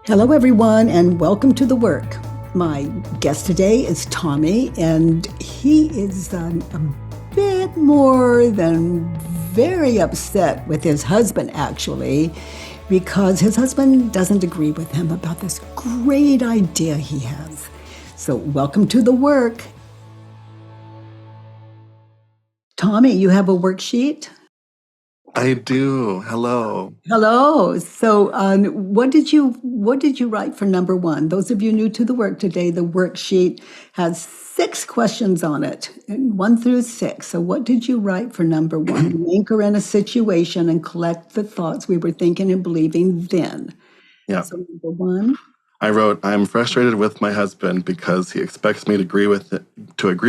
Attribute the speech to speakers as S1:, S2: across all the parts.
S1: Hello, everyone, and welcome to The Work. My guest today is Tommy, and he is a bit more than very upset with his husband, actually, because his husband doesn't agree with him about this great idea he has. So, welcome to The Work. Tommy, you have a worksheet?
S2: I do. Hello.
S1: Hello. So, what did you write for number one? Those of you new to the work today, the worksheet has 6 questions on it, and 1 through 6. So, what did you write for number one? Anchor in a situation and collect the thoughts we were thinking and believing then.
S2: Yeah.
S1: So, number one.
S2: I wrote, I'm frustrated with my husband because he expects me to agree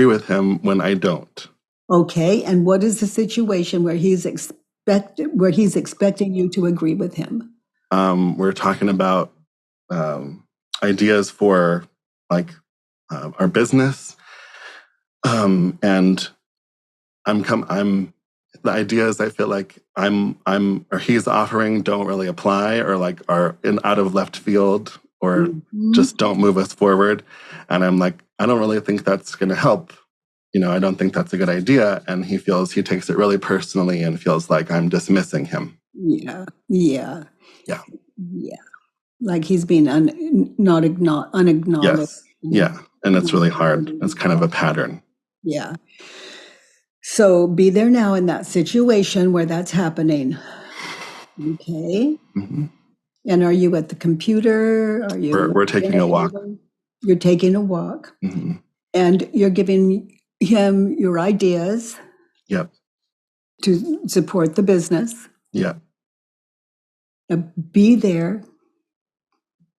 S2: with him when I don't.
S1: Okay, and what is the situation where he's expecting you to agree with him?
S2: We're talking about ideas for like our business, and I'm the ideas I feel like or he's offering don't really apply or like are out of left field or just don't move us forward, and I'm like, I don't really think that's going to help. I don't think that's a good idea. And he takes it really personally and feels like I'm dismissing him.
S1: Yeah.
S2: Yeah.
S1: Yeah. Like he's being unacknowledged.
S2: Yes. Yeah. And it's really hard. It's kind of a pattern.
S1: Yeah. So be there now in that situation where that's happening. Okay.
S2: Mm-hmm.
S1: And are you at the computer? Are you?
S2: We're taking a walk.
S1: You're taking a walk.
S2: Mm-hmm.
S1: And you're giving him your ideas.
S2: Yep.
S1: To support the business.
S2: Yep.
S1: Now be there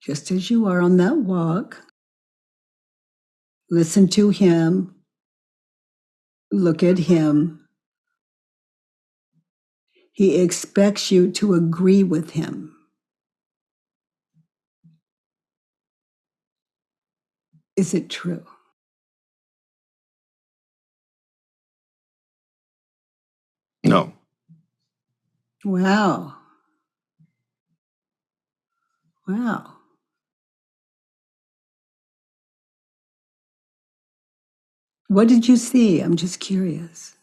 S1: just as you are on that walk. Listen to him. Look at him. He expects you to agree with him. Is it true?
S2: No.
S1: Wow. Wow. What did you see? I'm just curious.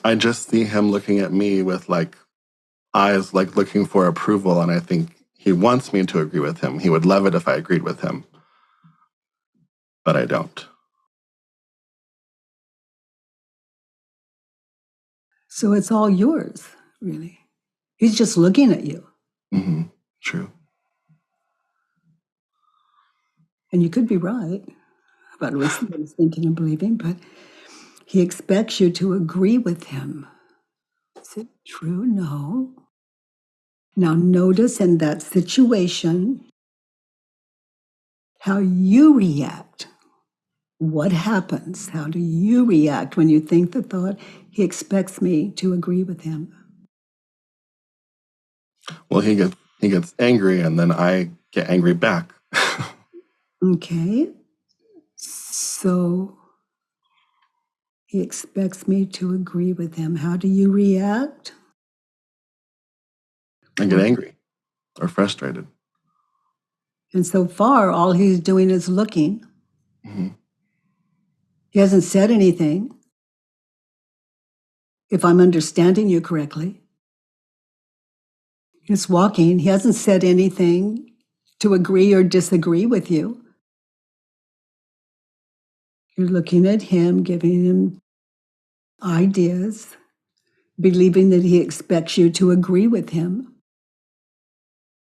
S2: I just see him looking at me with like eyes like looking for approval. And I think he wants me to agree with him. He would love it if I agreed with him. But I don't.
S1: So it's all yours, really. He's just looking at you.
S2: Mm-hmm. True.
S1: And you could be right about what he's thinking and believing, but he expects you to agree with him. Is it true? No. Now notice in that situation how you react. What happens? How do you react when you think the thought, he expects me to agree with him?
S2: Well, he gets angry, and then I get angry back.
S1: Okay. So he expects me to agree with him. How do you react?
S2: I get angry or frustrated.
S1: And so far, all he's doing is looking.
S2: Mm-hmm.
S1: He hasn't said anything, if I'm understanding you correctly. He's walking. He hasn't said anything to agree or disagree with you. You're looking at him, giving him ideas, believing that he expects you to agree with him.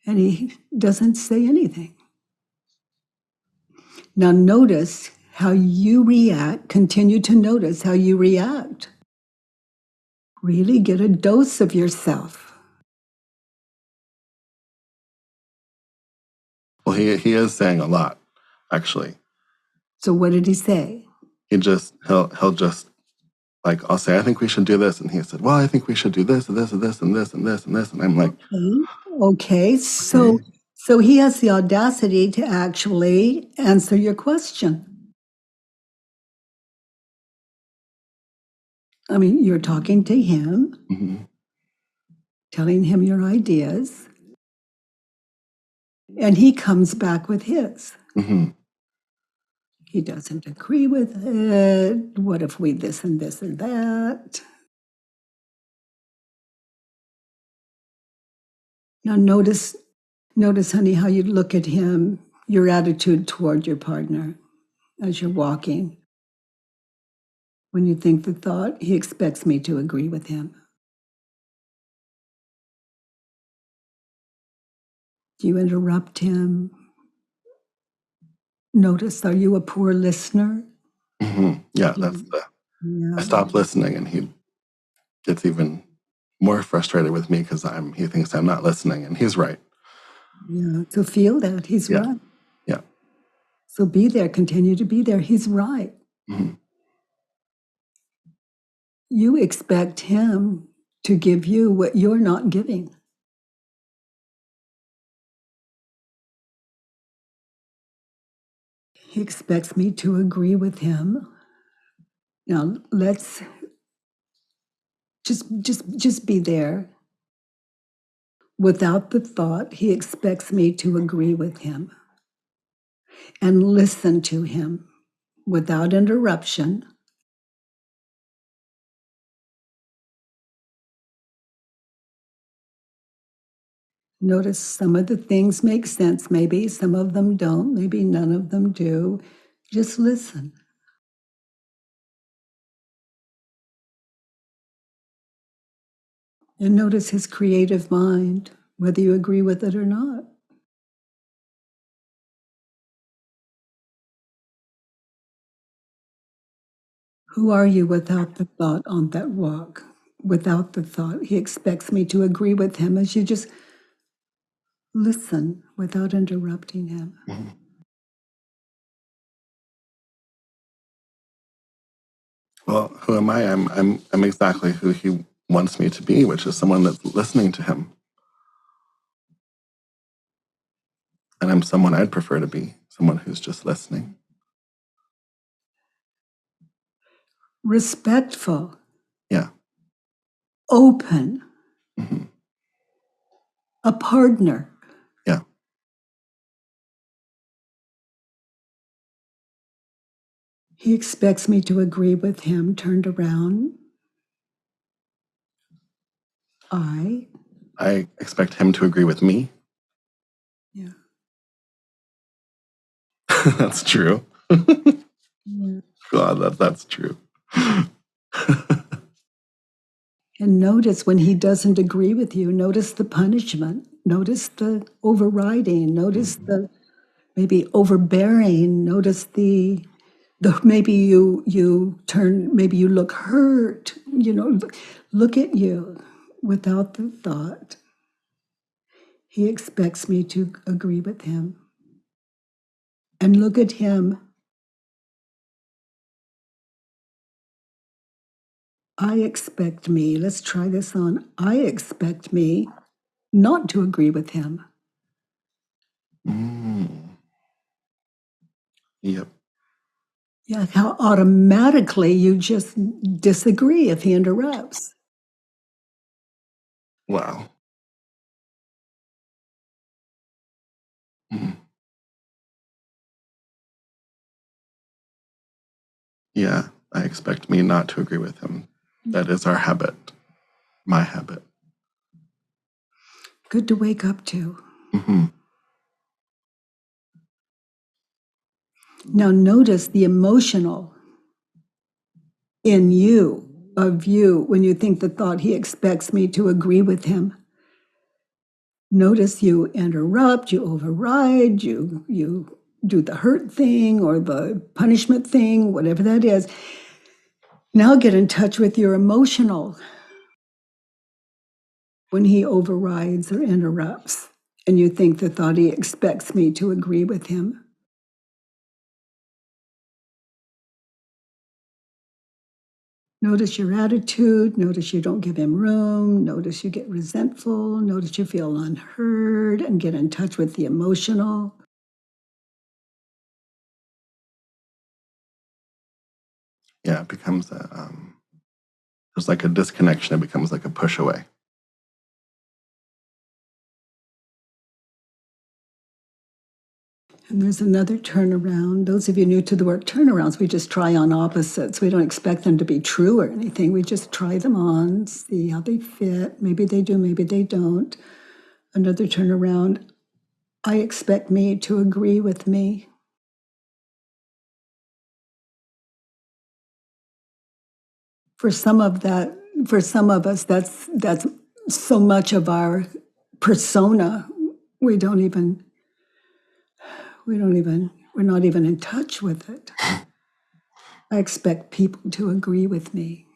S1: And he doesn't say anything. Now notice how you react. Continue to notice how you react. Really get a dose of yourself.
S2: Well, he is saying a lot, actually.
S1: So what did he say?
S2: He'll just like, I'll say, I think we should do this, and he said, well, I think we should do this and this and this and this and this and this, and I'm like,
S1: okay. So he has the audacity to actually answer your question. I mean, you're talking to him,
S2: mm-hmm.
S1: telling him your ideas. And he comes back with his.
S2: Mm-hmm.
S1: He doesn't agree with it. What if we this and this and that? Now notice, honey, how you look at him, your attitude toward your partner as you're walking. When you think the thought, he expects me to agree with him. Do you interrupt him? Notice, are you a poor listener?
S2: Mm-hmm. Yeah, that's the. I stop listening, and he gets even more frustrated with me because he thinks I'm not listening, and he's right.
S1: Yeah, so feel that he's right.
S2: Yeah.
S1: So be there, continue to be there. He's right.
S2: Mm-hmm.
S1: You expect him to give you what you're not giving. He expects me to agree with him. Now let's just be there. Without the thought, he expects me to agree with him and listen to him without interruption. Notice some of the things make sense, maybe some of them don't, maybe none of them do. Just listen. And notice his creative mind, whether you agree with it or not. Who are you without the thought on that walk? Without the thought, he expects me to agree with him as you just listen without interrupting him.
S2: Mm-hmm. Well, who am I? I'm exactly who he wants me to be, which is someone that's listening to him. And I'm someone I'd prefer to be, someone who's just listening.
S1: Respectful.
S2: Yeah.
S1: Open.
S2: Mm-hmm.
S1: A partner.
S2: Yeah.
S1: He expects me to agree with him, turned around. I
S2: expect him to agree with me.
S1: Yeah.
S2: That's true.
S1: Yeah.
S2: God, that's true.
S1: And notice when he doesn't agree with you, notice the punishment, notice the overriding, notice the maybe overbearing, notice the maybe you turn, maybe you look hurt, look at you without the thought. He expects me to agree with him. And look at him. I expect me, let's try this on. I expect me not to agree with him.
S2: Yep.
S1: Yeah, how automatically you just disagree if he interrupts.
S2: Wow. Mm. Yeah, I expect me not to agree with him. That is our habit, my habit.
S1: Good to wake up to.
S2: Mm-hmm.
S1: Now notice the emotional in you, of you, when you think the thought, he expects me to agree with him. Notice you interrupt, you override, you do the hurt thing or the punishment thing, whatever that is. Now get in touch with your emotional when he overrides or interrupts, and you think the thought, he expects me to agree with him. Notice your attitude. Notice you don't give him room. Notice you get resentful. Notice you feel unheard and get in touch with the emotional.
S2: Yeah, it becomes there's like a disconnection. It becomes like a push away.
S1: And there's another turnaround. Those of you new to the work, turnarounds, we just try on opposites. We don't expect them to be true or anything. We just try them on, see how they fit. Maybe they do, maybe they don't. Another turnaround. I expect me to agree with me. For some of us, that's so much of our persona. We're not even in touch with it. I expect people to agree with me.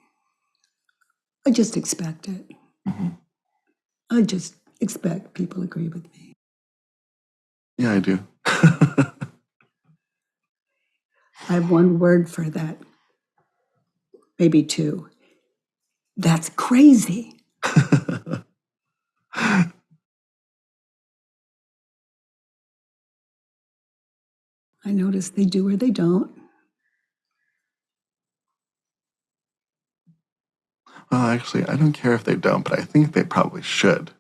S1: I just expect it.
S2: Mm-hmm.
S1: I just expect people agree with me.
S2: Yeah, I do.
S1: I have one word for that, maybe two. That's crazy. I notice they do or they don't.
S2: Well, actually, I don't care if they don't, but I think they probably should.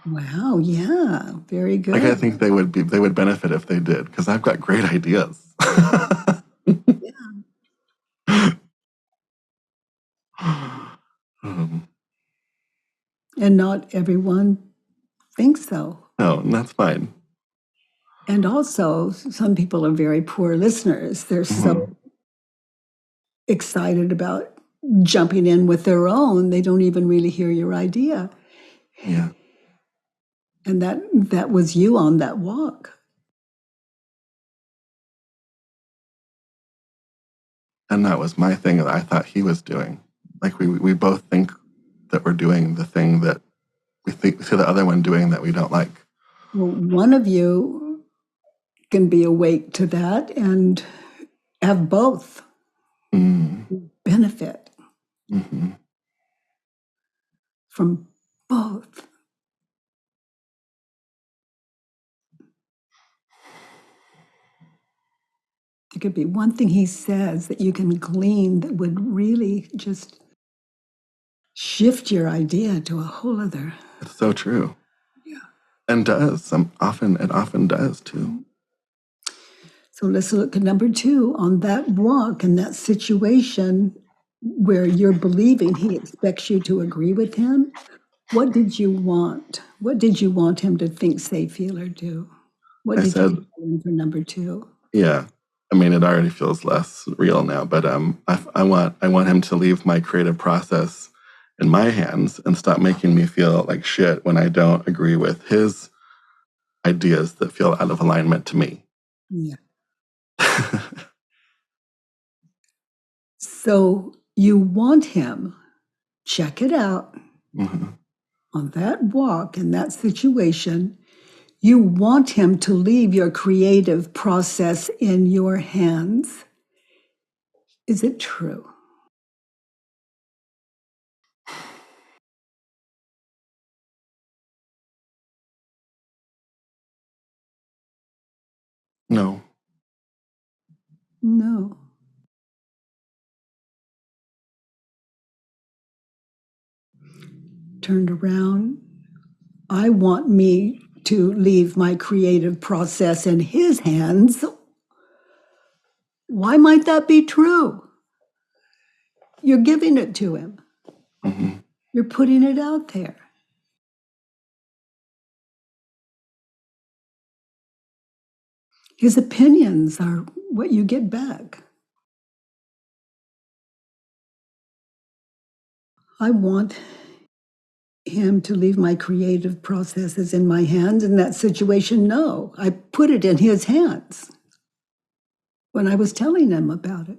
S1: Wow, yeah, very good.
S2: Like, I think they would benefit if they did, because I've got great ideas.
S1: And not everyone thinks so.
S2: No, and that's fine.
S1: And also, some people are very poor listeners. They're so excited about jumping in with their own, they don't even really hear your idea.
S2: Yeah.
S1: And that was you on that walk.
S2: And that was my thing that I thought he was doing. Like, we both think that we're doing the thing that we see the other one doing that we don't like.
S1: Well, one of you can be awake to that and have both benefit from both. There could be one thing he says that you can glean that would really just shift your idea to a whole other.
S2: It's so true.
S1: Yeah.
S2: And does. It often does too.
S1: So let's look at number 2. On that walk, in that situation where you're believing he expects you to agree with him, what did you want? What did you want him to think, say, feel, or do? What did you tell him for number 2?
S2: Yeah. I mean, it already feels less real now, but I want him to leave my creative process in my hands and stop making me feel like shit when I don't agree with his ideas that feel out of alignment to me.
S1: Yeah. So you want him, check it out, on that walk, in that situation, you want him to leave your creative process in your hands. Is it true?
S2: No.
S1: No. Turned around. I want me to leave my creative process in his hands. Why might that be true? You're giving it to him. You're putting it out there. His opinions are what you get back. I want him to leave my creative processes in my hands. In that situation, no. I put it in his hands when I was telling him about it.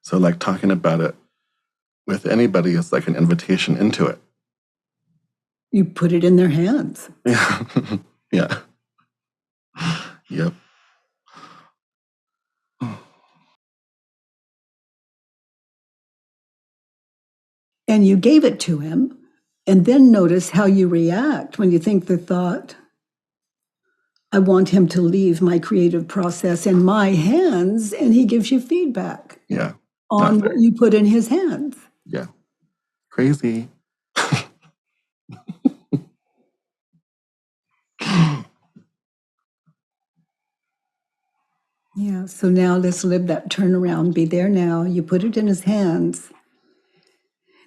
S2: So, like, talking about it with anybody is like an invitation into it.
S1: You put it in their hands.
S2: Yeah. Yeah. Yep.
S1: And you gave it to him, and then notice how you react when you think the thought, I want him to leave my creative process in my hands, and he gives you feedback.
S2: Yeah.
S1: On what you put in his hands.
S2: Yeah. Crazy.
S1: Yeah, so now let's live that turnaround. Be there now. You put it in his hands.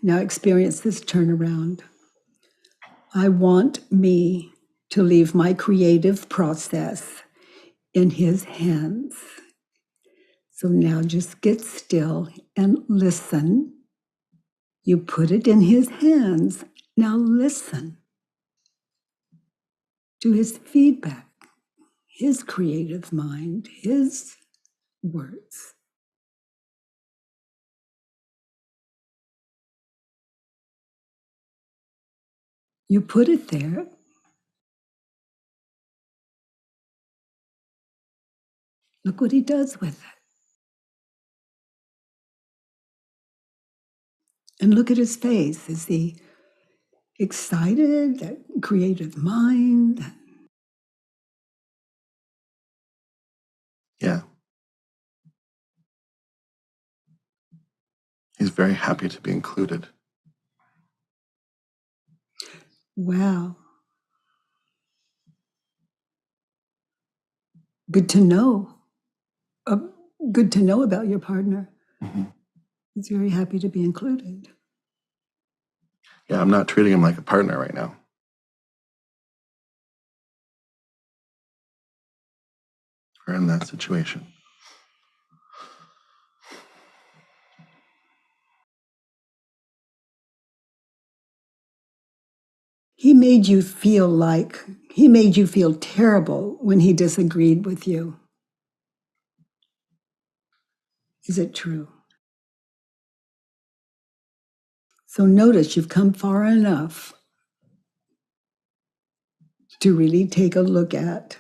S1: Now experience this turnaround. I want me to leave my creative process in his hands. So now just get still and listen. You put it in his hands. Now listen to his feedback, his creative mind, his words. You put it there. Look what he does with it. And look at his face. Is he excited? That creative mind?
S2: Yeah. He's very happy to be included.
S1: Wow. Good to know. Good to know about your partner.
S2: Mm-hmm.
S1: He's very happy to be included.
S2: Yeah, I'm not treating him like a partner right now. We're in that situation.
S1: He made you feel terrible when he disagreed with you. Is it true? So notice you've come far enough to really take a look at.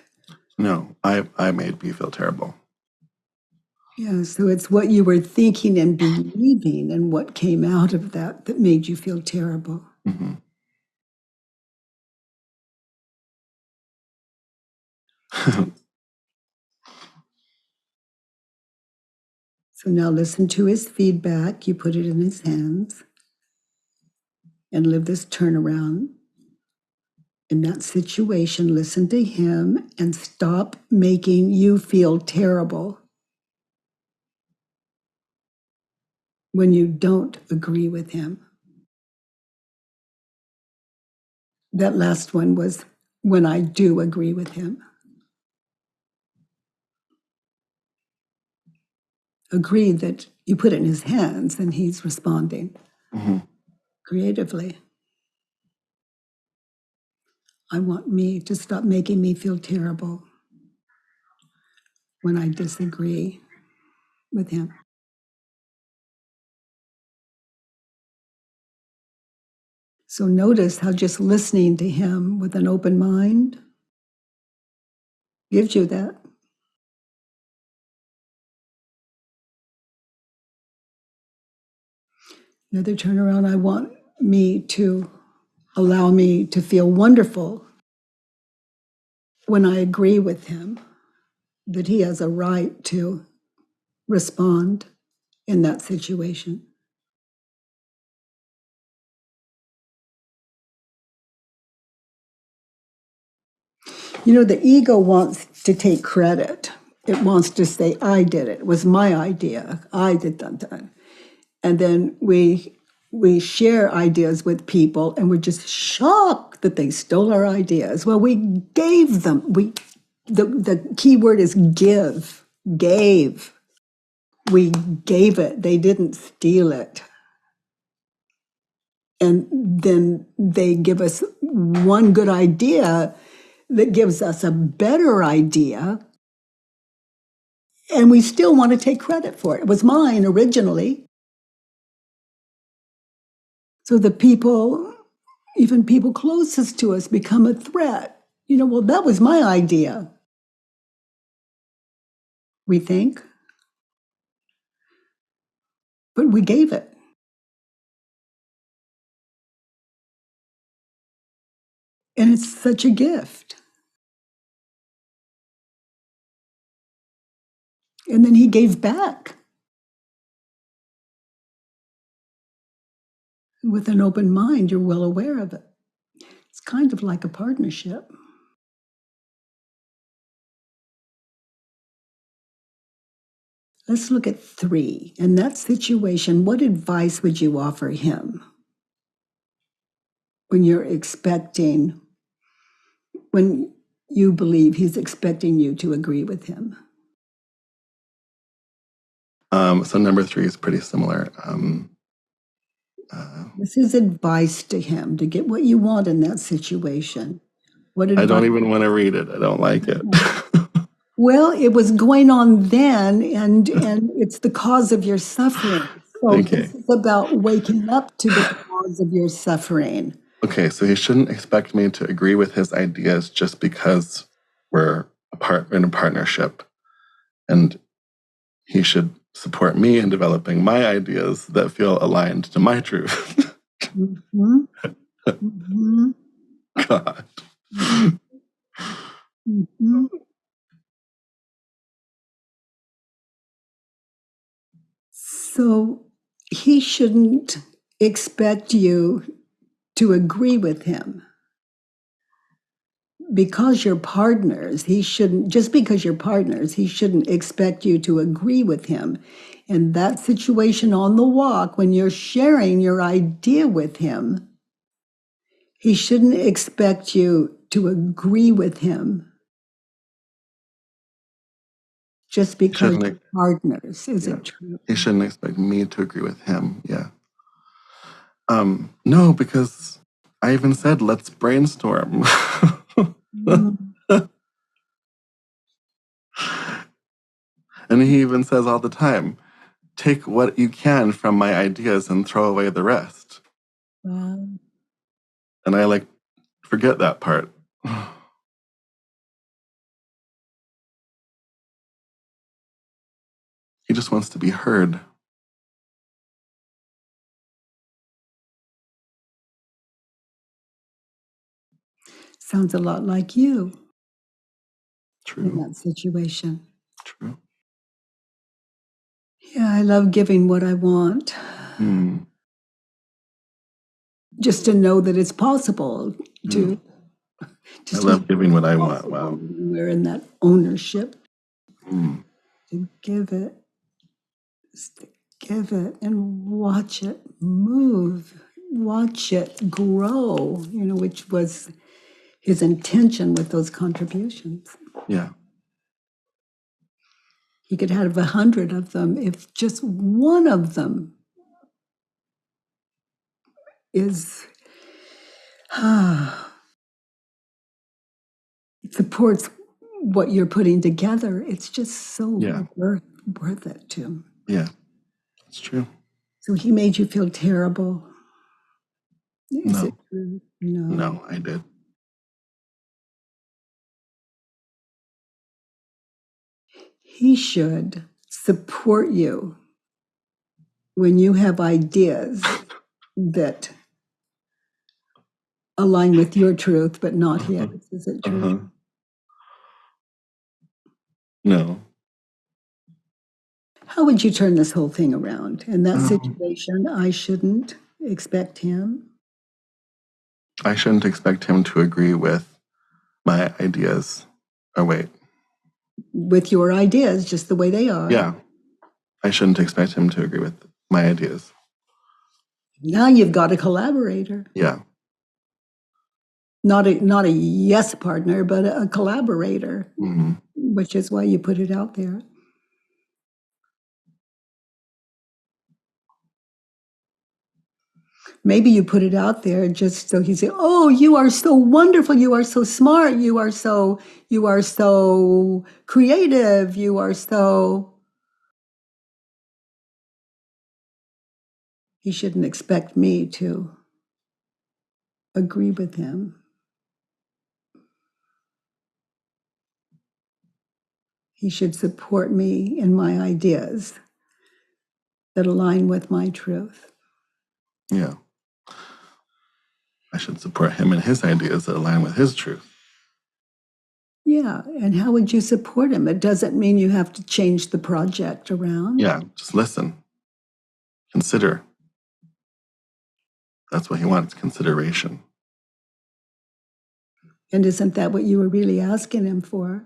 S2: No, I made me feel terrible.
S1: Yeah, so it's what you were thinking and believing and what came out of that that made you feel terrible.
S2: Mm-hmm.
S1: So now listen to his feedback. You put it in his hands and live this turnaround. In that situation, listen to him and stop making you feel terrible when you don't agree with him. That last one was when I do agree with him. Agree that you put it in his hands and he's responding creatively. I want me to stop making me feel terrible when I disagree with him. So notice how just listening to him with an open mind gives you that. Another turnaround, I want me to allow me to feel wonderful when I agree with him, that he has a right to respond in that situation. You know, the ego wants to take credit. It wants to say, I did it. It was my idea. I did that. And then we share ideas with people and we're just shocked that they stole our ideas. Well, we gave them. The key word is give. Gave. We gave it. They didn't steal it. And then they give us one good idea that gives us a better idea, and we still want to take credit for it. It was mine originally. So the people, even people closest to us, become a threat. You know, well, that was my idea, we think. But we gave it. And it's such a gift. And then he gave back with an open mind. You're well aware of it. It's kind of like a partnership. Let's look at 3. In that situation, what advice would you offer him when you believe he's expecting you to agree with him?
S2: So number 3 is pretty similar.
S1: This is advice to him to get what you want in that situation. What advice?
S2: I don't even want to read it. I don't like it.
S1: Well, it was going on then, and it's the cause of your suffering. So
S2: Okay.
S1: This is about waking up to the cause of your suffering.
S2: Okay, so he shouldn't expect me to agree with his ideas just because we're in a partnership. And he should support me in developing my ideas that feel aligned to my truth.
S1: Mm-hmm. Mm-hmm.
S2: God.
S1: Mm-hmm. So he shouldn't expect you to agree with him. Because you're partners, he shouldn't expect you to agree with him. In that situation on the walk, when you're sharing your idea with him, he shouldn't expect you to agree with him just because you're partners. Is it true?
S2: He shouldn't expect me to agree with him. Yeah. No, because I even said, let's brainstorm. And he even says all the time, take what you can from my ideas and throw away the rest.
S1: Wow.
S2: And I forget that part. He just wants to be heard.
S1: Sounds a lot like you.
S2: True.
S1: In that situation.
S2: True.
S1: Yeah, I love giving what I want. Just to know that it's possible to.
S2: I love giving what I want. Wow.
S1: We're in that ownership to give it. Just to give it and watch it move, watch it grow, which was his intention with those contributions.
S2: Yeah.
S1: He could have 100 of them if just one of them is it supports what you're putting together. It's just so worth it to him.
S2: Yeah, it's true.
S1: So he made you feel terrible. Is
S2: No.
S1: it true?
S2: No, I did.
S1: He should support you when you have ideas that align with your truth, but not his. Is it true?
S2: No.
S1: How would you turn this whole thing around? In that situation, I shouldn't expect him.
S2: I shouldn't expect him to agree with my ideas. Oh, wait.
S1: With your ideas, just the way they are.
S2: Yeah. I shouldn't expect him to agree with my ideas.
S1: Now you've got a collaborator.
S2: Yeah.
S1: Not a yes partner, but a collaborator, which is why you put it out there. Maybe you put it out there just so he say, "Oh, you are so wonderful. You are so smart. You are so creative. You are so." He shouldn't expect me to agree with him. He should support me in my ideas that align with my truth.
S2: Yeah. I should support him in his ideas that align with his truth.
S1: Yeah, and how would you support him? It doesn't mean you have to change the project around.
S2: Yeah, just listen. Consider. That's what he wants, consideration.
S1: And isn't that what you were really asking him for?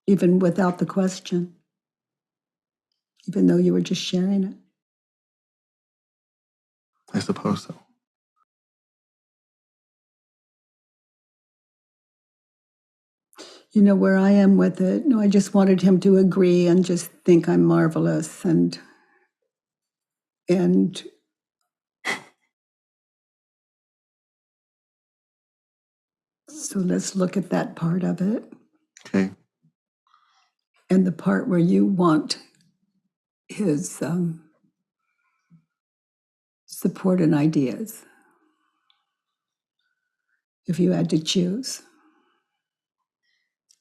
S1: Even without the question. even though you were just sharing it?
S2: I suppose so.
S1: You know where I am with it? No, I just wanted him to agree and just think I'm marvelous and so let's look at that part of it.
S2: Okay.
S1: And the part where you want his support and ideas. If you had to choose.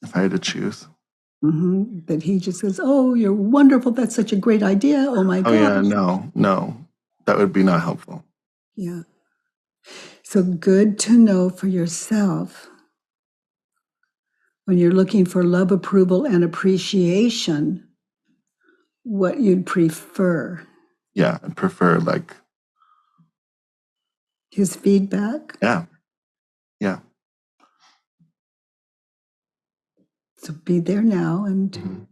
S2: If I had to choose.
S1: That he just says, oh, you're wonderful. That's such a great idea. Oh my God.
S2: Oh yeah, no. That would be not helpful.
S1: Yeah. So good to know for yourself when you're looking for love, approval, and appreciation, what you'd prefer.
S2: Yeah, I'd prefer like
S1: his feedback.
S2: Yeah.
S1: So be there now and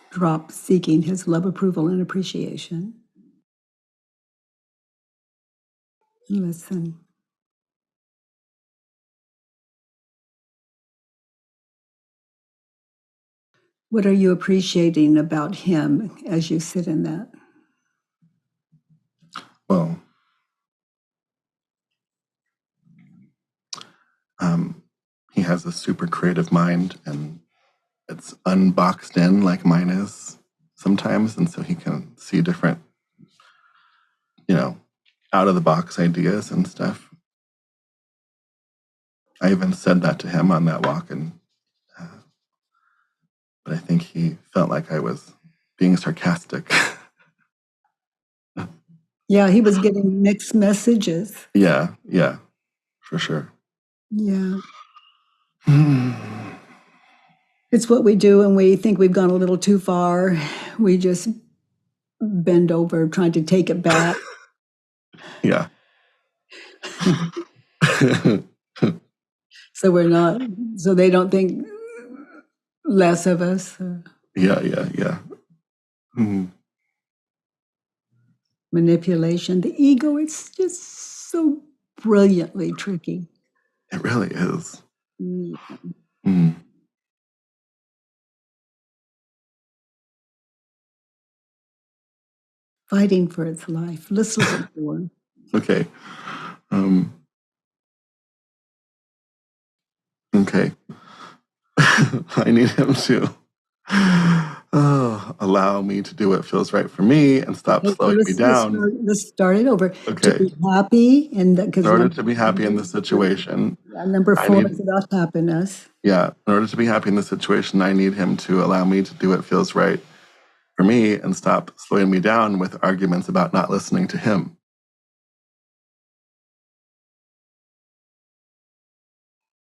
S1: drop seeking his love, approval, and appreciation. Listen. What are you appreciating about him as you sit in that?
S2: Well, he has a super creative mind, and it's unboxed in like mine is sometimes, and so he can see different, out of the box ideas and stuff. I even said that to him on that walk, but I think he felt like I was being sarcastic.
S1: Yeah, he was getting mixed messages.
S2: Yeah, for sure.
S1: Yeah. It's what we do when we think we've gone a little too far. We just bend over trying to take it back.
S2: Yeah.
S1: So they don't think less of us.
S2: Yeah.
S1: Manipulation. The ego, it's just so brilliantly tricky.
S2: It really is.
S1: Fighting for its life. Let's look at one.
S2: Okay. Okay. I need him to allow me to do what feels right for me and stop slowing me down.
S1: Let's start it over.
S2: Okay.
S1: To be happy, and
S2: in order to be happy in the situation,
S1: number 4 is about happiness.
S2: Yeah. In order to be happy in the situation, I need him to allow me to do what feels right for me and stop slowing me down with arguments about not listening to him.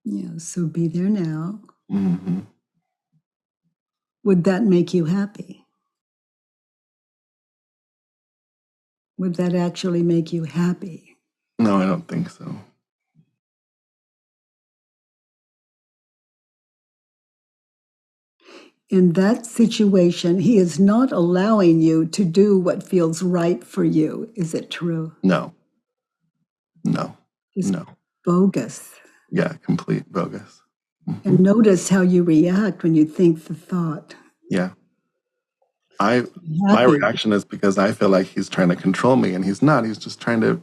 S1: Yeah, so be there now.
S2: Mm-hmm.
S1: Would that make you happy? Would that actually make you happy?
S2: No, I don't think so.
S1: In that situation, he is not allowing you to do what feels right for you. Is it true?
S2: No.
S1: It's bogus.
S2: Yeah, complete bogus.
S1: And notice how you react when you think the thought.
S2: Yeah. My reaction is because I feel like he's trying to control me, and he's not. He's just trying to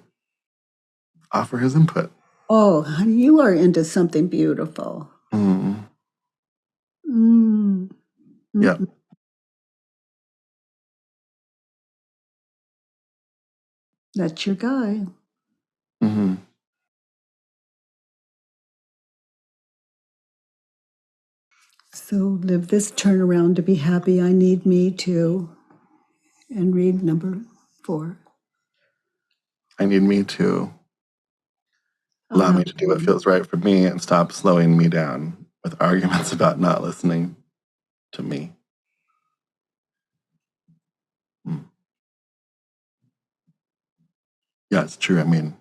S2: offer his input.
S1: Oh, honey, you are into something beautiful.
S2: Yeah.
S1: That's your guy. So live this turnaround to be happy. I need me to. And read number 4.
S2: I need me to allow me to do what feels right for me and stop slowing me down with arguments about not listening to me. Yeah, it's true. I mean,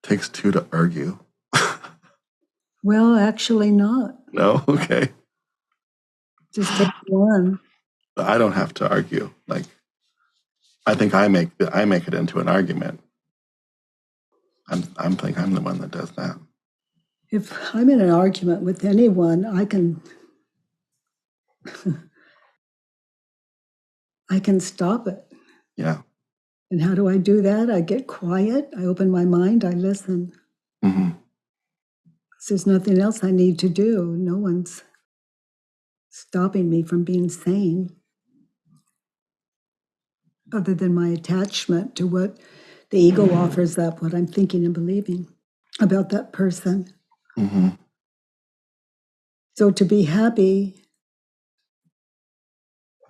S2: it takes 2 to argue.
S1: Well, actually not.
S2: No? Okay.
S1: Just take one.
S2: But I don't have to argue. Like, I think I make it into an argument. I'm think I'm the one that does that.
S1: If I'm in an argument with anyone, I can stop it.
S2: Yeah.
S1: And how do I do that? I get quiet. I open my mind. I listen.
S2: Mm-hmm.
S1: There's nothing else I need to do. No one's stopping me from being sane, other than my attachment to what the ego offers up, what I'm thinking and believing about that person.
S2: Mm-hmm.
S1: So to be happy,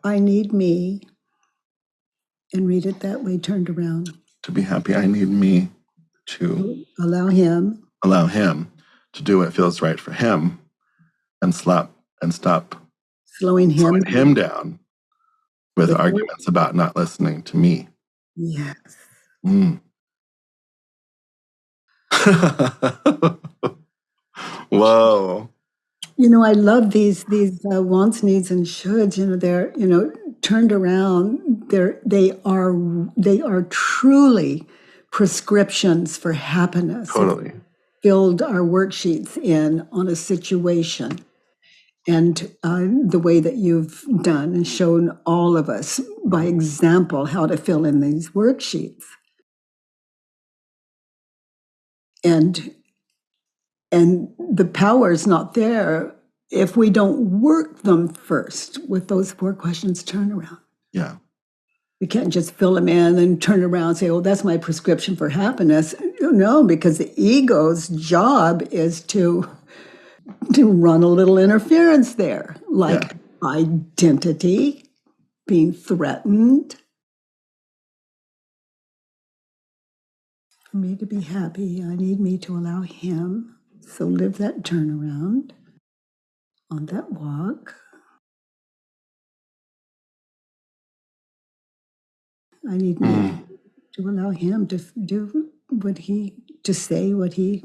S1: I need me, and read it that way, turned around.
S2: To be happy, I need me to
S1: allow him
S2: to do what feels right for him, and stop
S1: slowing
S2: him down with arguments about not listening to me.
S1: Yes.
S2: Mm. Whoa.
S1: I love these wants, needs, and shoulds. They're turned around. They are truly prescriptions for happiness.
S2: Totally.
S1: Filled our worksheets in on a situation, and the way that you've done and shown all of us by example how to fill in these worksheets, and the power is not there if we don't work them first with those 4 questions turnaround.
S2: Yeah.
S1: We can't just fill them in and turn around and say, oh, that's my prescription for happiness. No, because the ego's job is to run a little interference there, like identity, being threatened. For me to be happy, I need me to allow him. So live that turnaround on that walk. I need me to allow him to do to say what he,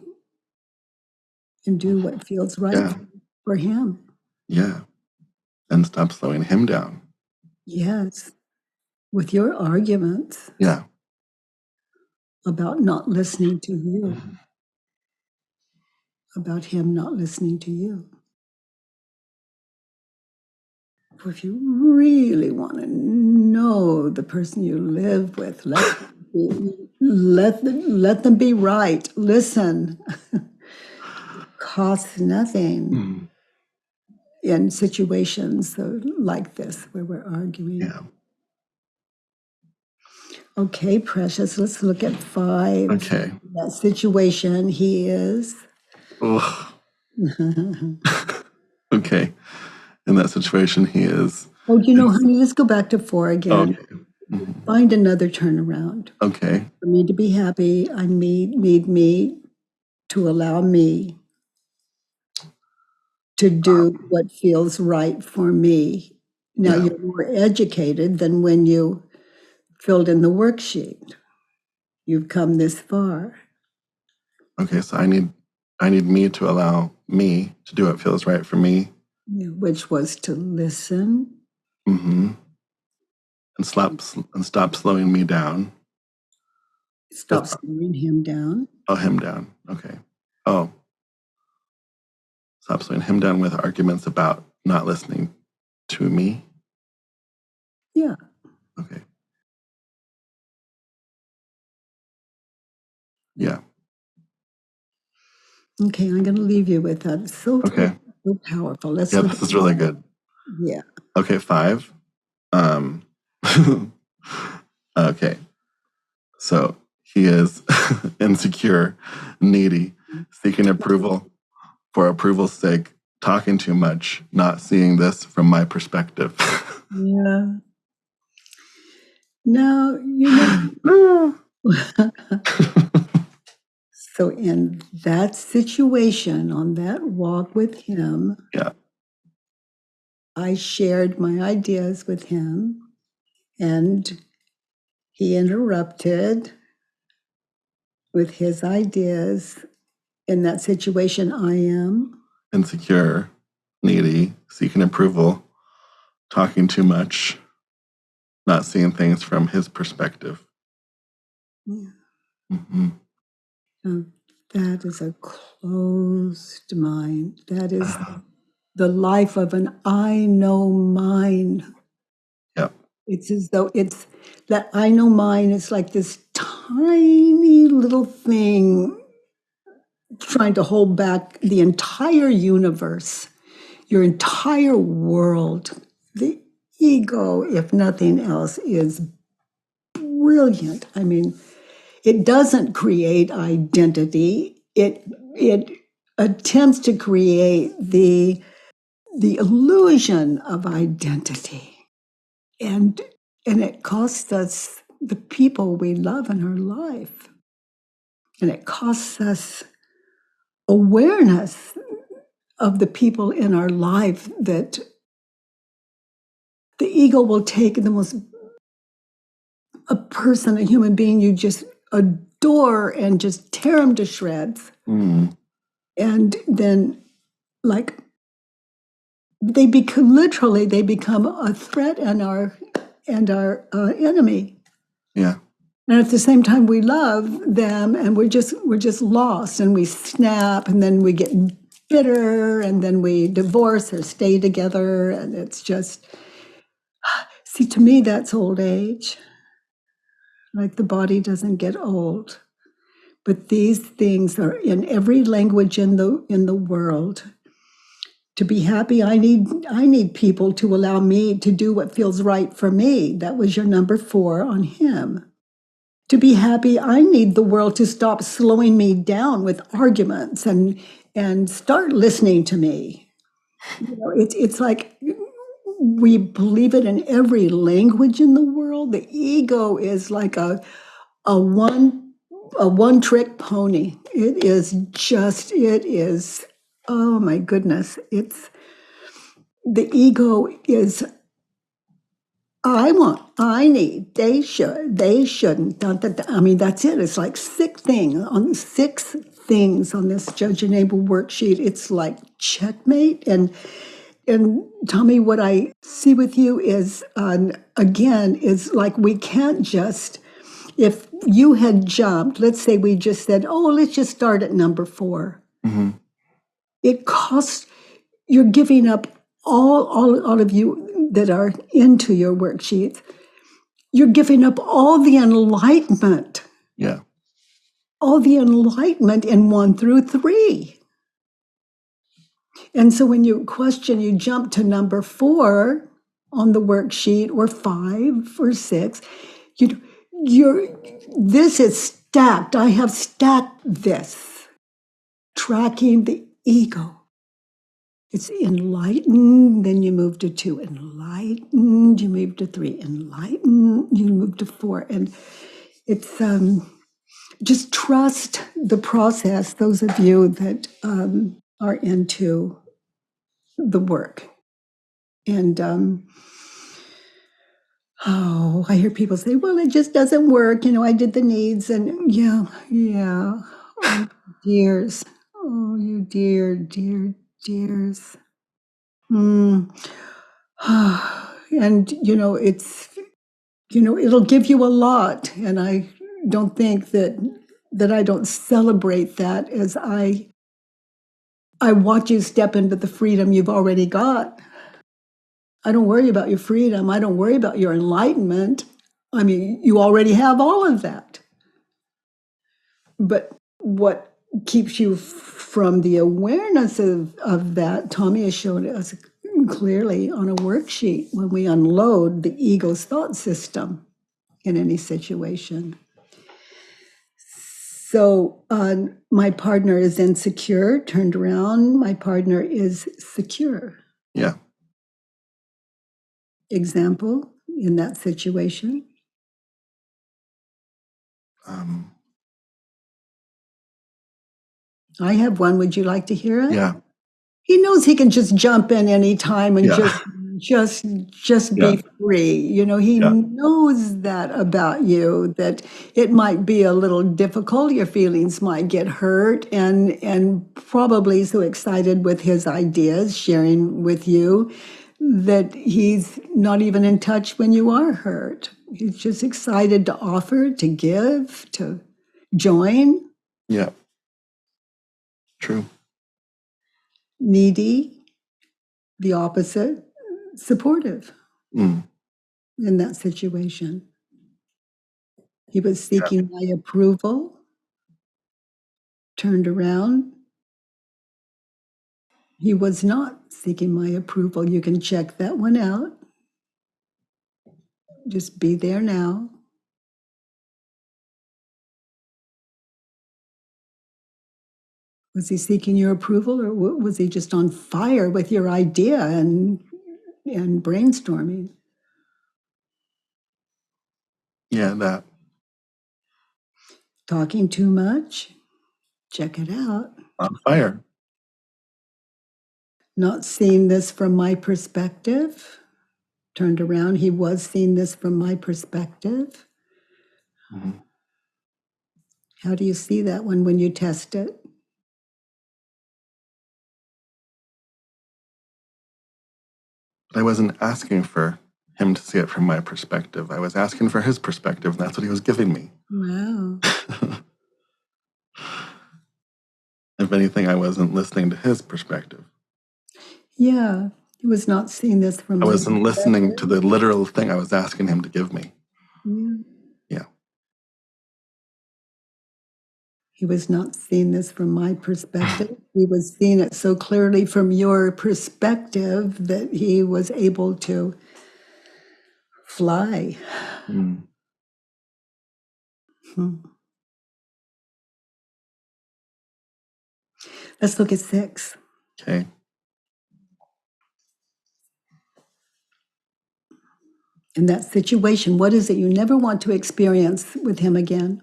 S1: and do what feels right for him.
S2: Yeah. And stop slowing him down.
S1: Yes. With your arguments.
S2: Yeah.
S1: About not listening to you. About him not listening to you. If you really want to know the person you live with, let them be right. Listen. Costs nothing in situations like this where we're arguing.
S2: Yeah.
S1: Okay, precious. Let's look at 5.
S2: Okay.
S1: That situation he is.
S2: Okay. In that situation he is.
S1: Oh, honey, let's go back to 4 again.
S2: Okay. Mm-hmm.
S1: Find another turnaround.
S2: Okay.
S1: For me to be happy, I need me to allow me to do what feels right for me. Now, you're more educated than when you filled in the worksheet. You've come this far.
S2: Okay, so I need me to allow me to do what feels right for me.
S1: Which was to listen.
S2: Mm-hmm. And stop slowing me down.
S1: Stop slowing him down.
S2: Oh, him down. Okay. Oh. Stop slowing him down with arguments about not listening to me.
S1: Yeah.
S2: Okay. Yeah.
S1: Okay, I'm going to leave you with that. It's so powerful. Let's
S2: this is really good.
S1: Yeah.
S2: Okay, 5. Okay. So he is insecure, needy, seeking approval for approval's sake, talking too much, not seeing this from my perspective.
S1: Yeah. Now, no. So in that situation, on that walk with him, I shared my ideas with him, and he interrupted with his ideas In that situation, I am
S2: insecure, needy, seeking approval, talking too much, not seeing things from his perspective.
S1: Yeah.
S2: Mm-hmm.
S1: That is a closed mind. That is the life of an I know mine.
S2: Yep.
S1: It's as though it's that I know mine is like this tiny little thing trying to hold back the entire universe, your entire world. The ego, if nothing else, is brilliant. I mean, it doesn't create identity. It attempts to create the illusion of identity. And it costs us the people we love in our life. And it costs us awareness of the people in our life that the ego will take the most, a person, a human being you just adore and just tear them to shreds.
S2: Mm.
S1: And then, like, they become a threat and our enemy.
S2: Yeah.
S1: And at the same time, we love them, and we're just lost, and we snap, and then we get bitter, and then we divorce or stay together, and it's just, see, to me, that's old age. Like, the body doesn't get old, but these things are in every language in the world. To be happy, I need people to allow me to do what feels right for me. That was your number 4 on him. To be happy, I need the world to stop slowing me down with arguments and start listening to me. It's like we believe it in every language in the world. The ego is like a one trick pony. It is, oh my goodness. It's the ego is I need, they shouldn't. I mean, that's it. It's like 6 things on this Judge and Abel worksheet. It's like checkmate. And Tommy, what I see with you is, again, is like we can't just, if you had jumped, let's say we just said, oh, let's just start at number 4.
S2: Mm-hmm.
S1: It costs, you're giving up all of you that are into your worksheets. You're giving up all the enlightenment.
S2: Yeah.
S1: All the enlightenment in 1 through 3. And so when you question, you jump to number 4 on the worksheet, or 5 or 6. This is stacked. I have stacked this. Tracking the ego. It's enlightened, then you move to 2, enlightened, you move to 3, enlightened, you move to 4. And it's just trust the process, those of you that are into the work. And I hear people say, well, it just doesn't work. I did the needs, and yeah. Oh, dears. Oh, you dears. And it's, it'll give you a lot. And I don't think that I don't celebrate that as I watch you step into the freedom you've already got. I don't worry about your freedom. I don't worry about your enlightenment. I mean, you already have all of that. But what keeps you from the awareness of that, Tommy has shown us clearly on a worksheet, when we unload the ego's thought system in any situation. So my partner is insecure, turned around, my partner is secure.
S2: Yeah.
S1: Example in that situation? I have one. Would you like to hear it?
S2: Yeah.
S1: He knows he can just jump in any time and just just
S2: Yeah.
S1: be free. You know, he
S2: Yeah.
S1: knows that about you, that it might be a little difficult, your feelings might get hurt, and probably so excited with his ideas, sharing with you, that he's not even in touch when you are hurt. He's just excited to offer, to give, to join.
S2: Yeah. True.
S1: Needy, the opposite, supportive
S2: Mm.
S1: in that situation. He was seeking my approval, turned around. He was not seeking my approval. You can check that one out. Just be there now. Was he seeking your approval, or was he just on fire with your idea and brainstorming?
S2: Yeah, that.
S1: Talking too much? Check it out.
S2: On fire.
S1: Not seeing this from my perspective. Turned around. He was seeing this from my perspective.
S2: Mm-hmm.
S1: How do you see that one when you test it?
S2: I wasn't asking for him to see it from my perspective. I was asking for his perspective, and that's what he was giving me.
S1: Wow.
S2: If anything, I wasn't listening to his perspective.
S1: Yeah. He was not seeing this from
S2: I
S1: my
S2: wasn't listening
S1: perspective.
S2: to the literal thing I was asking him to give me.
S1: Yeah.
S2: Yeah.
S1: He was not seeing this from my perspective. He was seeing it so clearly from your perspective that he was able to fly.
S2: Mm.
S1: Hmm. Let's look at 6.
S2: Okay.
S1: In that situation, what is it you never want to experience with him again?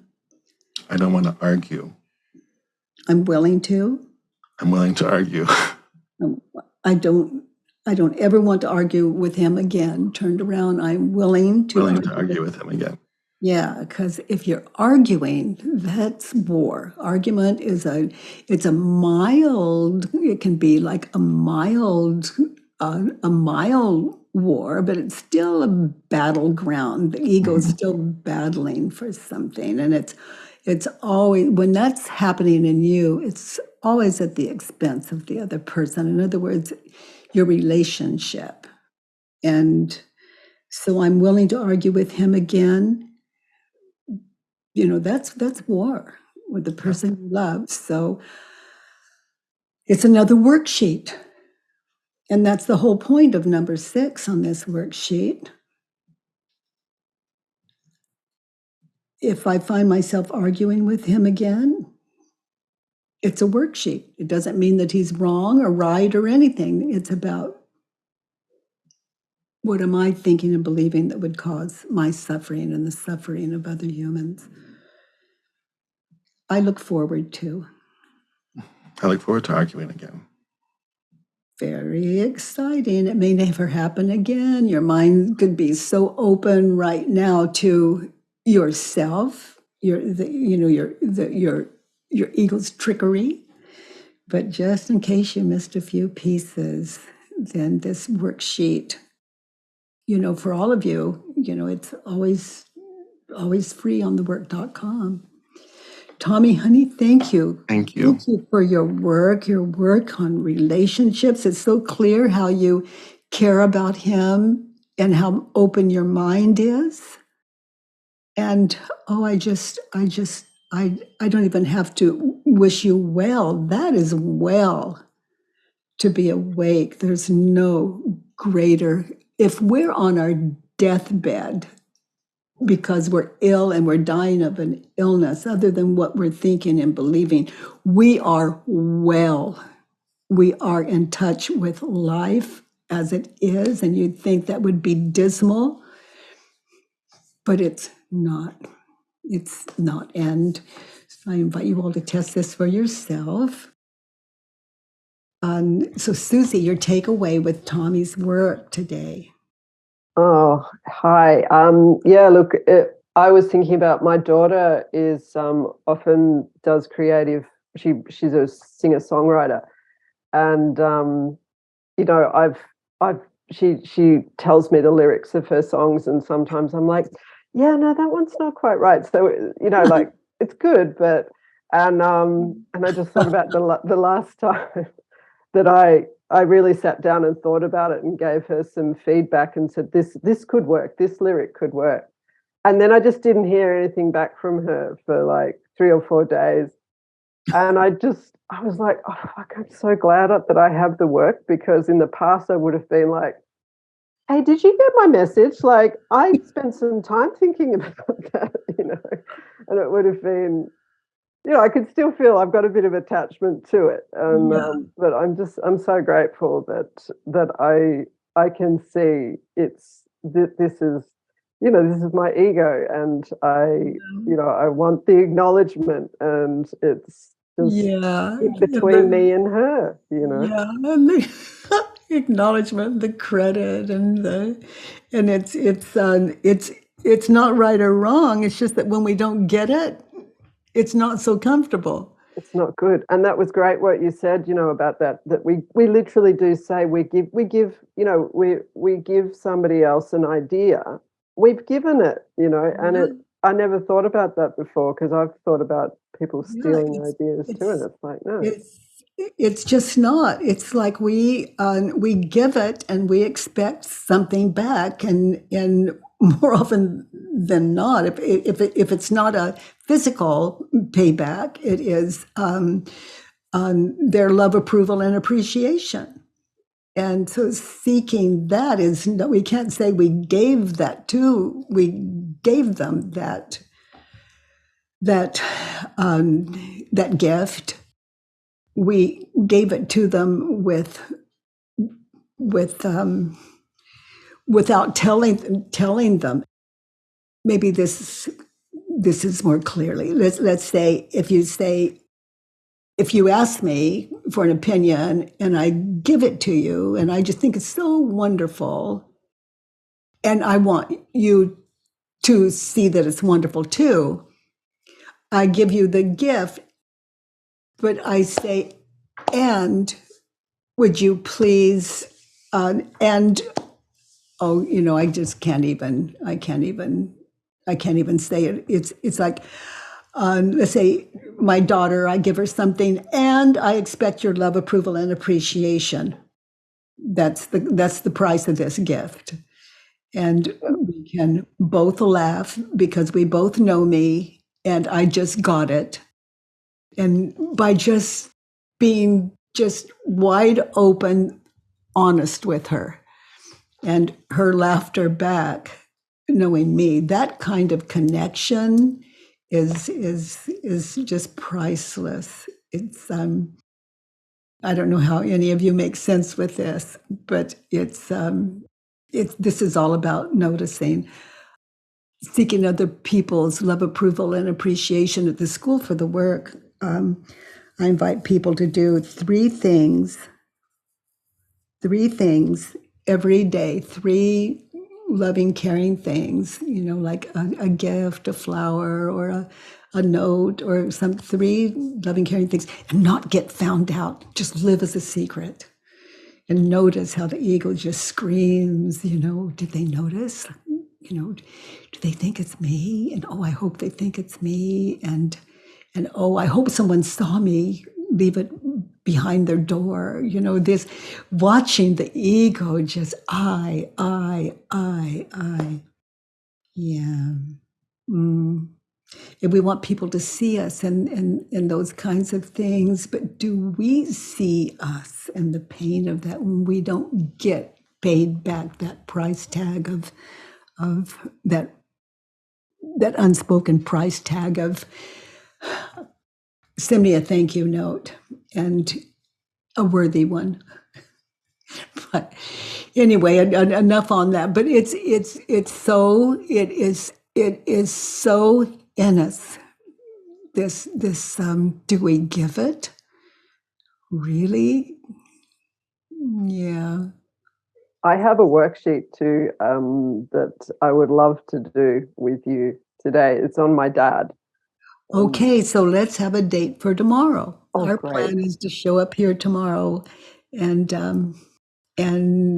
S2: I don't want to argue.
S1: I'm willing to.
S2: I'm willing to argue.
S1: I don't ever want to argue with him again. Turned around, I'm willing to
S2: argue with him again.
S1: Yeah, because if you're arguing, that's war. Argument is it's a mild, it can be like a mild war, but it's still a battleground. The ego is still battling for something. And it's always, when that's happening in you, it's always at the expense of the other person. In other words, your relationship. And so I'm willing to argue with him again. You know, that's war with the person you love. So it's another worksheet. And that's the whole point of number 6 on this worksheet. If I find myself arguing with him again, it's a worksheet. It doesn't mean that he's wrong or right or anything. It's about what am I thinking and believing that would cause my suffering and the suffering of other humans. I look forward to.
S2: I look forward to arguing again.
S1: Very exciting. It may never happen again. Your mind could be so open right now to yourself, your ego's trickery. But just in case you missed a few pieces, then this worksheet, for all of you, it's always free on thework.com. Tommy, honey, thank you.
S2: Thank you.
S1: Thank you for your work on relationships. It's so clear how you care about him and how open your mind is. And I don't even have to wish you well. That is well to be awake. There's no greater. If we're on our deathbed, because we're ill and we're dying of an illness other than what we're thinking and believing, we are well. We are in touch with life as it is, and you'd think that would be dismal, but it's not. It's not. And I invite you all to test this for yourself. So Susie, your takeaway with Tommy's work today.
S3: Oh, hi. Yeah, look, I was thinking about my daughter is often does creative. She's a singer-songwriter, and you know, she tells me the lyrics of her songs, and sometimes I'm like, yeah, no, that one's not quite right. So you know, like it's good, but and I just thought about the last time that I really sat down and thought about it and gave her some feedback and said this could work, this lyric could work. And then I just didn't hear anything back from her for like 3 or 4 days. And I was like, oh fuck, I'm so glad that I have the work, because in the past I would have been like, hey, did you get my message? Like I spent some time thinking about that, you know, and it would have been, you know, I could still feel I've got a bit of attachment to it, and
S1: Yeah.
S3: but I'm so grateful that I can see this is, you know, this is my ego, and you know, I want the acknowledgement, and it's just
S1: Yeah.
S3: in between me and her, you know.
S1: Yeah. And the acknowledgement, the credit, and it's not right or wrong. It's just that when we don't get it, it's not so comfortable.
S3: It's not good. And that was great what you said, you know, about that we literally do say we give, you know, we give somebody else an idea. We've given it, you know, and
S1: Yeah.
S3: I never thought about that before, because I've thought about people
S1: Yeah,
S3: stealing ideas too, and
S1: it's
S3: it's like, no.
S1: it's it's just not. It's like we give it and we expect something back, and more often than not, if it's not a physical payback, it is their love, approval, and appreciation. And so seeking that is no, we can't say we gave them that that gift. We gave it to them with without telling them. Maybe this is more clearly. Let's say if you ask me for an opinion and I give it to you and I just think it's so wonderful, and I want you to see that it's wonderful too. I give you the gift, but I say, and would you please, and oh, you know, I can't even say it. It's like, let's say my daughter, I give her something, and I expect your love, approval, and appreciation. That's the price of this gift. And we can both laugh because we both know me, and I just got it. And by just being just wide open, honest with her, and her laughter back, knowing me, that kind of connection is just priceless. It's I don't know how any of you make sense with this, but it's this is all about noticing, seeking other people's love, approval, and appreciation. At the School for the Work, I invite people to do three things every day, three loving, caring things, you know, like a gift, a flower, or a note, or some three loving, caring things, and not get found out. Just live as a secret. And notice how the ego just screams, you know, did they notice? You know, do they think it's me? And oh, I hope they think it's me. And oh, I hope someone saw me leave it behind their door. You know, this watching the ego just I. Yeah. Mm. And we want people to see us and those kinds of things, but do we see us and the pain of that when we don't get paid back that price tag of that unspoken price tag of send me a thank you note, and a worthy one. But anyway, enough on that. But it is so in us. This do we give it? Really? Yeah.
S3: I have a worksheet too that I would love to do with you today. It's on my dad.
S1: Okay, so let's have a date for tomorrow.
S3: Oh,
S1: Our
S3: great.
S1: plan is to show up here tomorrow, and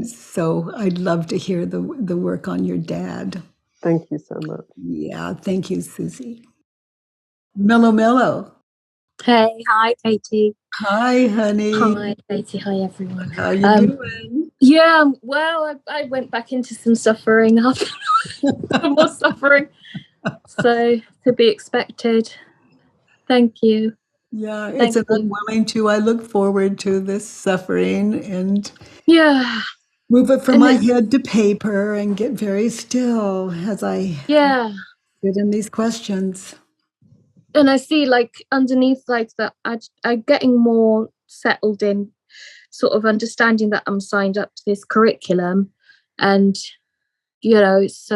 S1: so I'd love to hear the work on your dad.
S3: Thank you so much.
S1: Yeah, thank you, Susie. Mellow Mellow.
S4: Hey, hi, Katie.
S1: Hi, honey.
S4: Hi, Katie. Hi, everyone.
S1: How you doing?
S4: Yeah, well, I went back into some suffering after more suffering. So, to be expected. Thank you.
S1: Yeah, it's an unwilling to. I look forward to this suffering and move it from my head to paper and get very still as I sit in these questions.
S4: And I see, like, underneath, like, that I'm getting more settled in sort of understanding that I'm signed up to this curriculum. And, you know, it's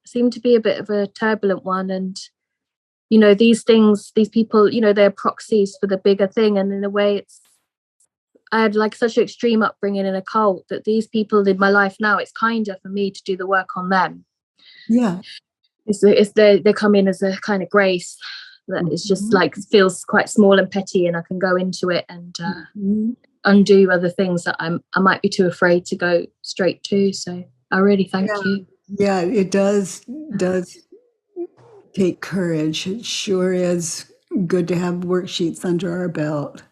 S4: seemed to be a bit of a turbulent one. And, you know, these things, these people, you know, they're proxies for the bigger thing. And in a way, I had like such an extreme upbringing in a cult that these people in my life now, it's kinder for me to do the work on them.
S1: Yeah.
S4: They come in as a kind of grace that is just like feels quite small and petty, and I can go into it and undo other things that I might be too afraid to go straight to. So I really thank you.
S1: Yeah, it does take courage. It sure is good to have worksheets under our belt.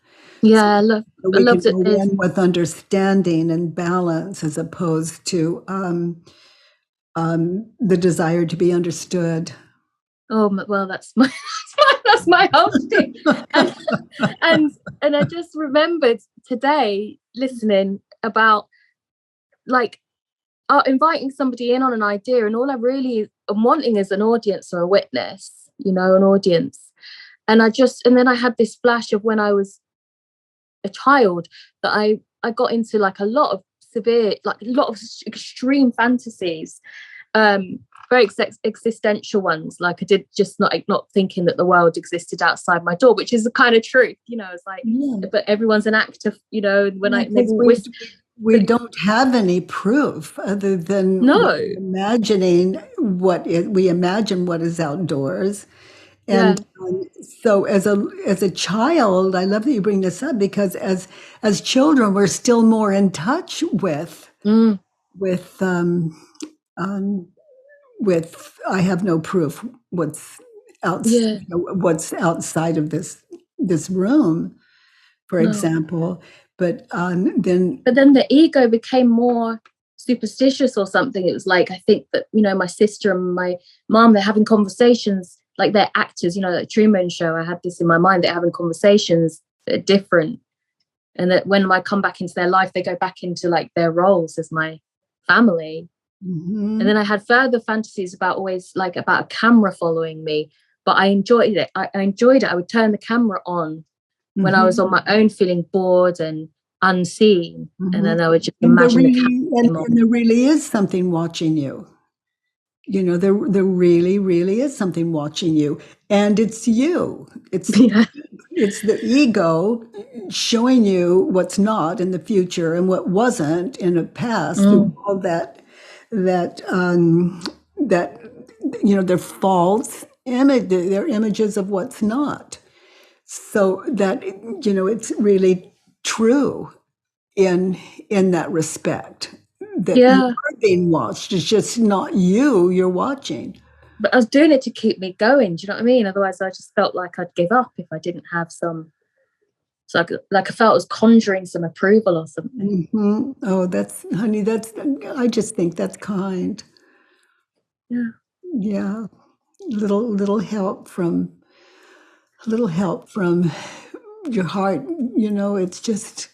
S4: Yeah, I love
S1: it. Go in with understanding and balance as opposed to the desire to be understood.
S4: Oh well, that's my whole thing. and I just remembered today listening about like inviting somebody in on an idea, and all I really am wanting is an audience or a witness, you know, an audience. And then I had this flash of when I was a child that I got into like a lot of extreme fantasies, very existential ones. Like I did just not thinking that the world existed outside my door, which is the kind of truth, you know. It's like, but everyone's an actor, you know. When
S1: we don't have any proof other than imagining we imagine what is outdoors. And so as a child, I love that you bring this up, because as children, we're still more in touch with I have no proof what's outside of this room, for example. But then
S4: the ego became more superstitious or something. It was like, I think that, you know, my sister and my mom, they're having conversations like they're actors, you know, like Truman Show. I had this in my mind, they're having conversations that are different, and that when I come back into their life, they go back into like their roles as my family. And then I had further fantasies about a camera following me, but I enjoyed it. I enjoyed it. I would turn the camera on when I was on my own, feeling bored and unseen, and then I would just imagine the camera.
S1: And there really is something watching you. You know, there really, really is something watching you, and it's you. It's the ego showing you what's not in the future and what wasn't in the past. Through all that you know, they're false image. They're images of what's not. So that, you know, it's really true in that respect. That you are being watched. It's just not you're watching.
S4: But I was doing it to keep me going. Do you know what I mean? Otherwise, I just felt like I'd give up if I didn't have some. So I felt I was conjuring some approval or something.
S1: Oh, honey, I just think that's kind.
S4: Yeah.
S1: Yeah. Little help from your heart. You know, it's just.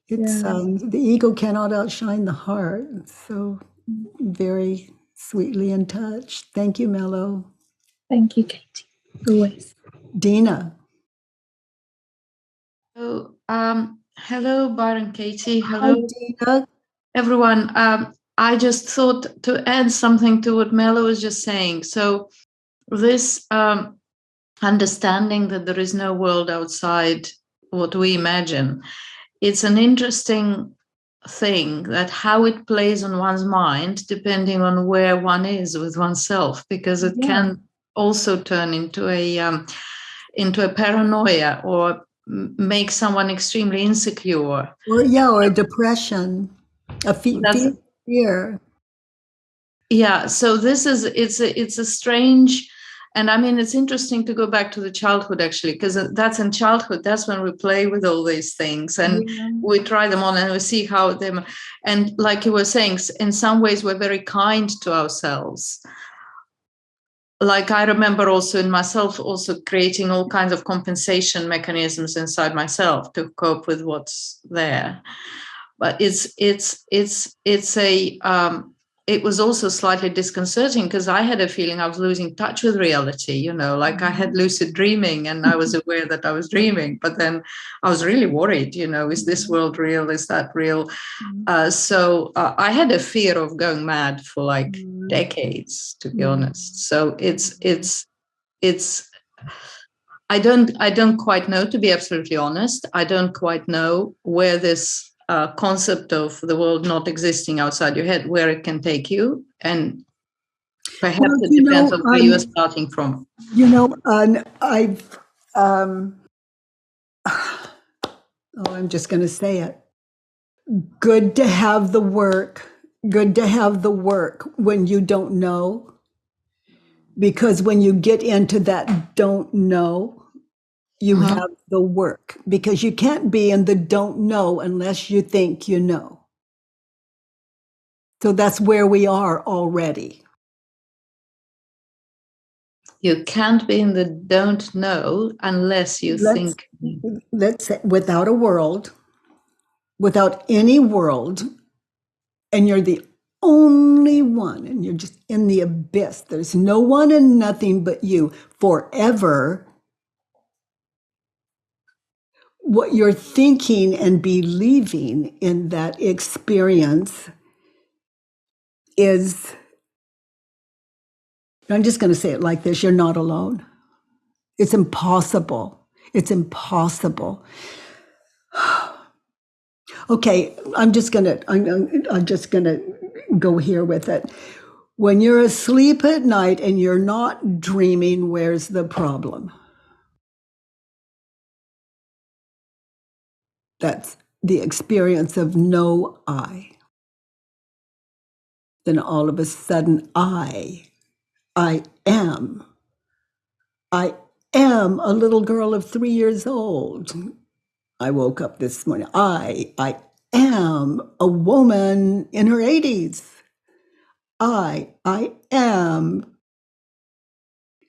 S1: The ego cannot outshine the heart. So very sweetly in touch. Thank you, Mello.
S4: Thank you, Katie. Always.
S1: Dina.
S5: So, hello, Byron Katie. Hello,
S1: Dina.
S5: Everyone. I just thought to add something to what Mello was just saying. So this understanding that there is no world outside what we imagine, it's an interesting thing, that how it plays on one's mind depending on where one is with oneself, because it can also turn into a paranoia, or make someone extremely insecure,
S1: or a depression, a fear.
S5: Yeah, so it's a strange, and I mean, it's interesting to go back to the childhood, actually, because that's in childhood. That's when we play with all these things, and we try them on, and we see how them. And like you were saying, in some ways, we're very kind to ourselves. Like I remember also in myself, also creating all kinds of compensation mechanisms inside myself to cope with what's there. But it was also slightly disconcerting, because I had a feeling I was losing touch with reality, like I had lucid dreaming and I was aware that I was dreaming, but then I was really worried, is this world real? Is that real? So I had a fear of going mad for like decades, to be honest. So it's I don't quite know, to be absolutely honest. I don't quite know where this concept of the world not existing outside your head, where it can take you, and perhaps it depends on where you are starting from.
S1: I'm just going to say it. Good to have the work. Good to have the work when you don't know, because when you get into that don't know, you have the work, because you can't be in the don't know unless you think you know. So that's where we are already.
S5: You can't be in the don't know unless you think.
S1: Let's say without a world, without any world, and you're the only one, and you're just in the abyss. There's no one and nothing but you forever. What you're thinking and believing in that experience is, I'm just going to say it like this, you're not alone. It's impossible. It's impossible. Okay, I'm just going to go here with it. When you're asleep at night and you're not dreaming, where's the problem? That's the experience of no I. Then all of a sudden, I am a little girl of 3 years old. I woke up this morning. I am a woman in her 80s. I am.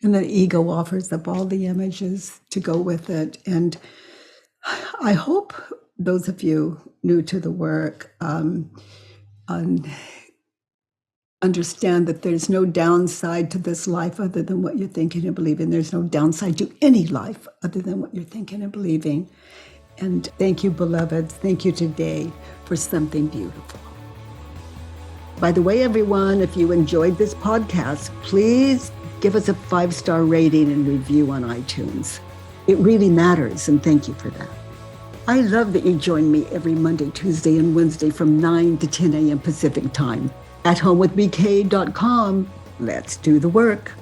S1: And the ego offers up all the images to go with it. And I hope those of you new to the work understand that there's no downside to this life other than what you're thinking and believing. There's no downside to any life other than what you're thinking and believing. And thank you, beloveds. Thank you today for something beautiful. By the way, everyone, if you enjoyed this podcast, please give us a 5-star rating and review on iTunes. It really matters, and thank you for that. I love that you join me every Monday, Tuesday, and Wednesday from 9 to 10 a.m. Pacific time. At homewithbk.com. Let's do the work.